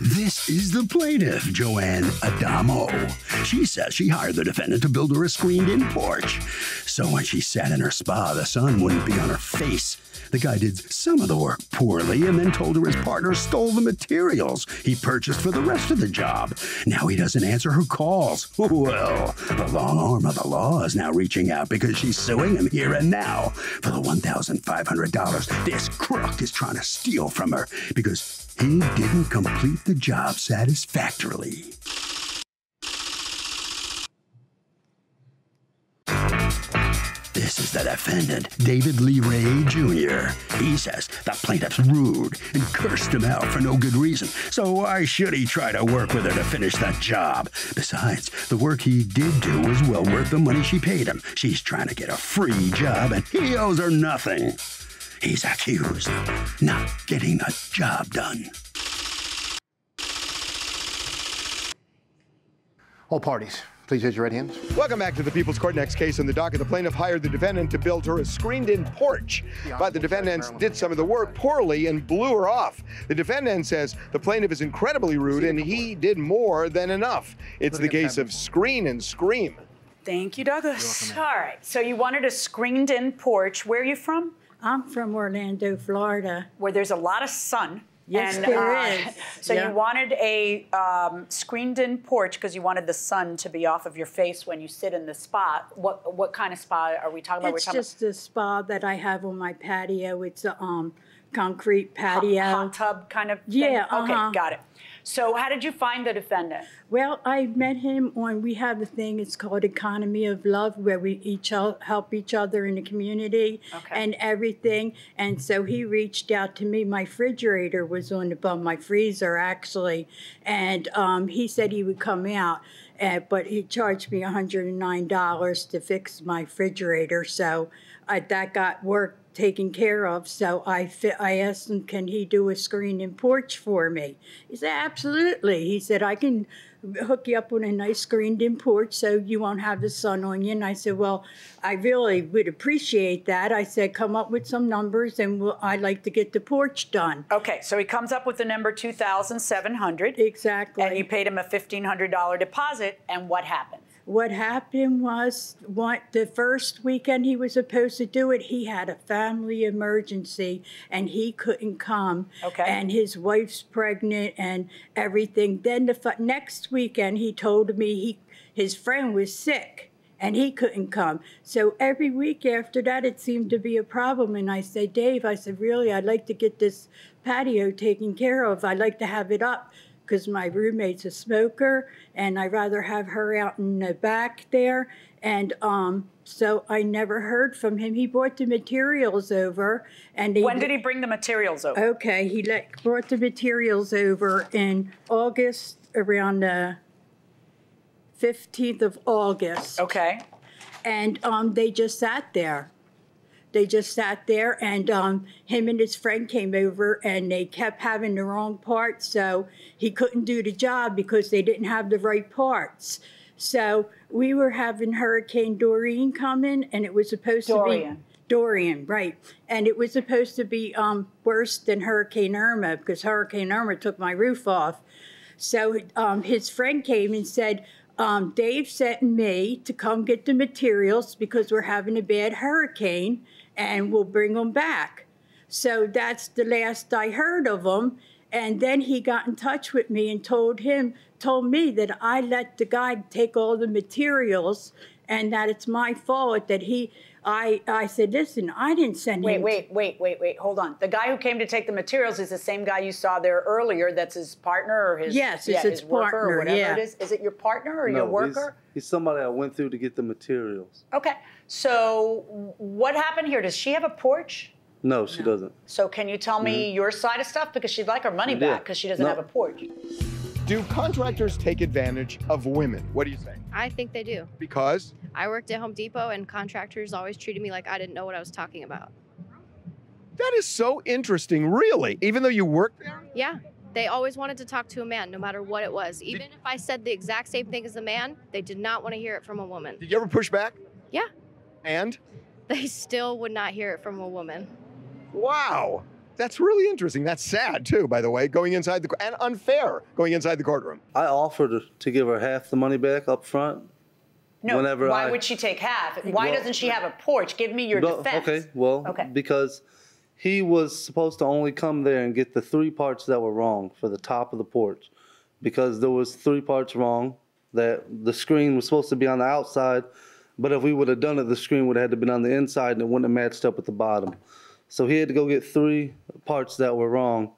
This is the plaintiff, Joanne Adamo. She says she hired the defendant to build her a screened-in porch. So when she sat in her spa, the sun wouldn't be on her face. The guy did some of the work poorly and then told her his partner stole the materials he purchased for the rest of the job. Now he doesn't answer her calls. Well, the long arm of the law is now reaching out because she's suing him here and now for the $1,500 this crook is trying to steal from her because he didn't complete the job satisfactorily. This is the defendant, David Lee Ray Jr. He says the plaintiff's rude and cursed him out for no good reason. So why should he try to work with her to finish that job? Besides, the work he did do was well worth the money she paid him. She's trying to get a free job and he owes her nothing. He's accused of not getting the job done. All parties, please raise your right hands. Welcome back to the People's Court. Next case on the docket. The plaintiff hired the defendant to build her a screened-in porch, but the defendant did some of the work poorly and blew her off. The defendant says the plaintiff is incredibly rude and he did more than enough. It's the case of screen and scream. Thank you, Douglas. All right, so you wanted a screened-in porch. Where are you from? I'm from Orlando, Florida. Where there's a lot of sun. Yes, there is. So you wanted a screened-in porch because you wanted the sun to be off of your face when you sit in the spa. What kind of spa are we talking about? It's just a spa that I have on my patio. It's a concrete patio. Hot tub kind of thing? Yeah, Okay, got it. So how did you find the defendant? Well, I met him on, we have a thing, it's called Economy of Love, where we each help each other in the community and everything. And so he reached out to me. My refrigerator was on above my freezer, actually. And he said he would come out, but he charged me $109 to fix my refrigerator. So that got work taken care of. So I asked him, can he do a screen-in porch for me? He said, absolutely. He said, I can hook you up with a nice screened-in porch so you won't have the sun on you. And I said, well, I really would appreciate that. I said, come up with some numbers and I'd like to get the porch done. Okay, so he comes up with the number $2,700. Exactly. And you paid him a $1,500 deposit, and what happened? What happened was, the first weekend he was supposed to do it, he had a family emergency and he couldn't come. Okay. And his wife's pregnant and everything. Then the next weekend he told me his friend was sick and he couldn't come. So every week after that it seemed to be a problem. And I said, Dave, I said, really, I'd like to get this patio taken care of. I'd like to have it up, because my roommate's a smoker, and I'd rather have her out in the back there. And so I never heard from him. He brought the materials over. And when did he bring the materials over? Okay, he brought the materials over in August, around the 15th of August. Okay. And they just sat there. They just sat there, and him and his friend came over, and they kept having the wrong parts, so he couldn't do the job because they didn't have the right parts. So we were having Hurricane Dorian coming, and it was supposed to be... Dorian, right. And it was supposed to be worse than Hurricane Irma, because Hurricane Irma took my roof off. So his friend came and said, Dave sent me to come get the materials because we're having a bad hurricane, and we'll bring them back. So that's the last I heard of him. And then he got in touch with me and told me that I let the guy take all the materials and that it's my fault that I said, listen, I didn't send him. Wait, hold on. The guy who came to take the materials is the same guy you saw there earlier that's his partner or his, yes, it's his worker partner, or whatever yeah. it is? Is it your partner or your worker? He's somebody I went through to get the materials. Okay, so what happened here? Does she have a porch? No, she doesn't. So can you tell me your side of stuff? Because she'd like her money back because she doesn't have a porch. Do contractors take advantage of women? What do you say? I think they do. Because? I worked at Home Depot and contractors always treated me like I didn't know what I was talking about. That is so interesting, really. Even though you worked there? Yeah. They always wanted to talk to a man, no matter what it was. Even if I said the exact same thing as a man, they did not want to hear it from a woman. Did you ever push back? Yeah. And? They still would not hear it from a woman. Wow. That's really interesting. That's sad too, by the way, going inside the and unfair going inside the courtroom. I offered to give her half the money back up front. No, why would she take half? Why doesn't she have a porch? Give me your defense. Okay, well, because he was supposed to only come there and get the 3 parts that were wrong for the top of the porch, because there was 3 parts wrong. That the screen was supposed to be on the outside, but if we would have done it, the screen would have had to been on the inside and it wouldn't have matched up with the bottom. So he had to go get 3 parts that were wrong,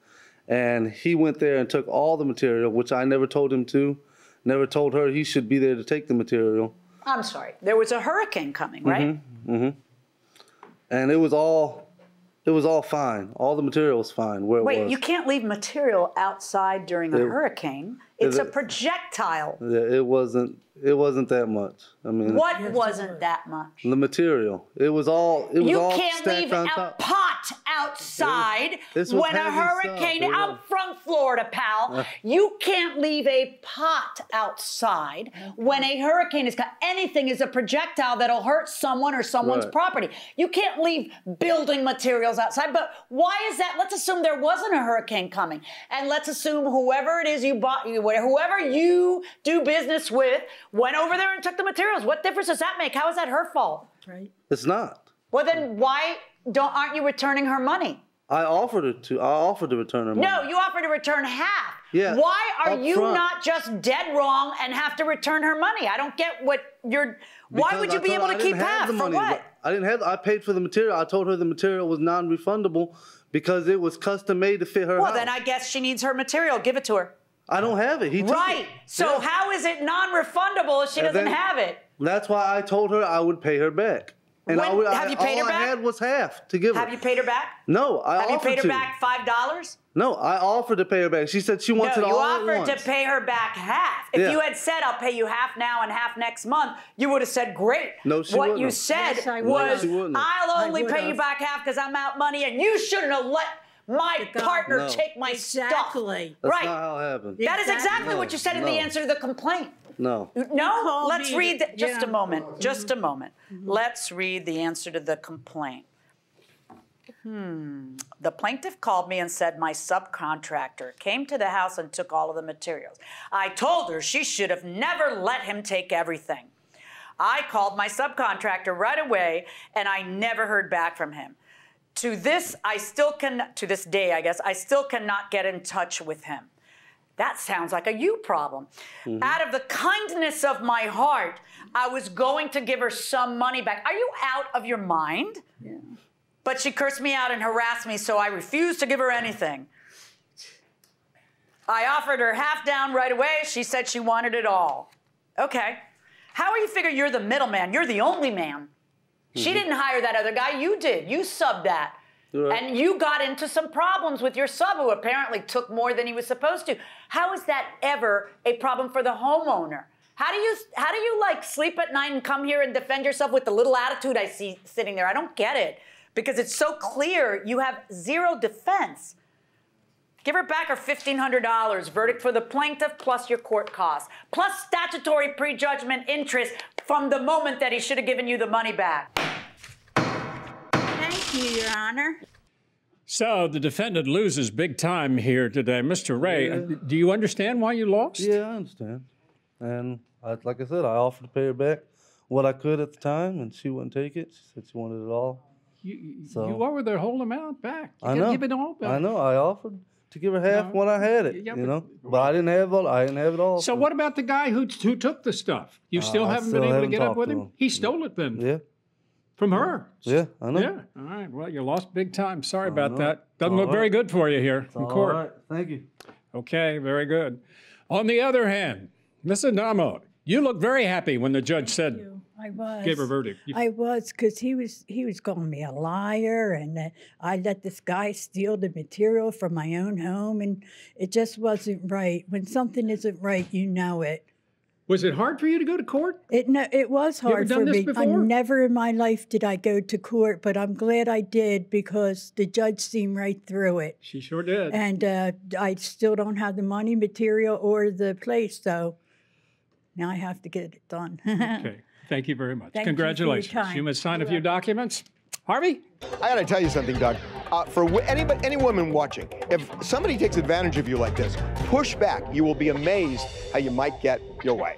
and he went there and took all the material, which I never told him to, never told her he should be there to take the material. I'm sorry. There was a hurricane coming, right? And it was all fine. All the material was fine where it was. Wait, you can't leave material outside during a hurricane. It's a projectile. Yeah, it wasn't that much. I mean, what wasn't that much? The material. It was all. You can't leave a pot outside when a hurricane out from Florida, pal. You can't leave a pot outside when a hurricane is coming. Anything is a projectile that'll hurt someone or someone's property. You can't leave building materials outside. But why is that? Let's assume there wasn't a hurricane coming, and let's assume whoever it is you bought, whoever you do business with, went over there and took the materials. What difference does that make? How is that her fault? Right. It's not. Well, then why aren't you returning her money? I offered to return her money. No, you offered to return half. Yeah. Why are you not just dead wrong and have to return her money? I don't get what you're. Why would you be able to keep half? For what? I paid for the material. I told her the material was non-refundable because it was custom made to fit her house. Well, then I guess she needs her material. Give it to her. I don't have it. He took it. So how is it non-refundable if she doesn't have it? That's why I told her I would pay her back. And have you paid her back? All I had was half to give her. Have you paid her back? No, I offered to. Have you paid her back $5? No, I offered to pay her back. She said she wanted all at once. No, you offered to pay her back half. If you had said, I'll pay you half now and half next month, you would have said, great. No, she wouldn't. What you said was, I'll only pay you back half because I'm out money, and you shouldn't have let my partner take my stuff. Exactly. That's not how it happened. That is exactly what you said in the answer to the complaint. No. No? Let's read, just a moment, just a moment. Let's read the answer to the complaint. The plaintiff called me and said my subcontractor came to the house and took all of the materials. I told her she should have never let him take everything. I called my subcontractor right away and I never heard back from him. To this day, I guess, I still cannot get in touch with him. That sounds like a you problem. Out of the kindness of my heart, I was going to give her some money back. Are you out of your mind? Yeah. But she cursed me out and harassed me, so I refused to give her anything. I offered her half down right away. She said she wanted it all. Okay. How are you figure you're the middleman? You're the only man. She didn't hire that other guy. You did. You subbed that. Right. And you got into some problems with your sub who apparently took more than he was supposed to. How is that ever a problem for the homeowner? How do you like sleep at night and come here and defend yourself with the little attitude I see sitting there? I don't get it. Because it's so clear you have zero defense. Give her back her $1,500, verdict for the plaintiff plus your court costs, plus statutory prejudgment interest from the moment that he should have given you the money back. Thank you, Your Honor. So the defendant loses big time here today. Mr. Ray, do you understand why you lost? Yeah, I understand. And like I said, I offered to pay her back what I could at the time, and she wouldn't take it. She said she wanted it all. You owe her the whole amount back. You I know. Give it all back. I know. I offered to give her half when I had it. But I didn't have it all. So what about the guy who took the stuff? You still haven't been able to get up with him? He stole it then. Yeah. From her. Yeah, I know. Yeah. All right. Well, you lost big time. Sorry about that. Doesn't look very good for you here in court. All right. Thank you. Okay. Very good. On the other hand, Ms. Adamo, you look very happy when the judge said. I was. Gave her verdict. I was, because he was calling me a liar, and I let this guy steal the material from my own home, and it just wasn't right. When something isn't right, you know it. Was it hard for you to go to court? It was hard for me. Before? I never in my life did I go to court, but I'm glad I did because the judge seemed right through it. She sure did. And I still don't have the money, material, or the place, so now I have to get it done. Okay. Thank you very much. Thank Congratulations. You for your time. You must sign a few documents. Harvey? I gotta tell you something, Doug. For any woman watching, if somebody takes advantage of you like this, push back. You will be amazed how you might get your way.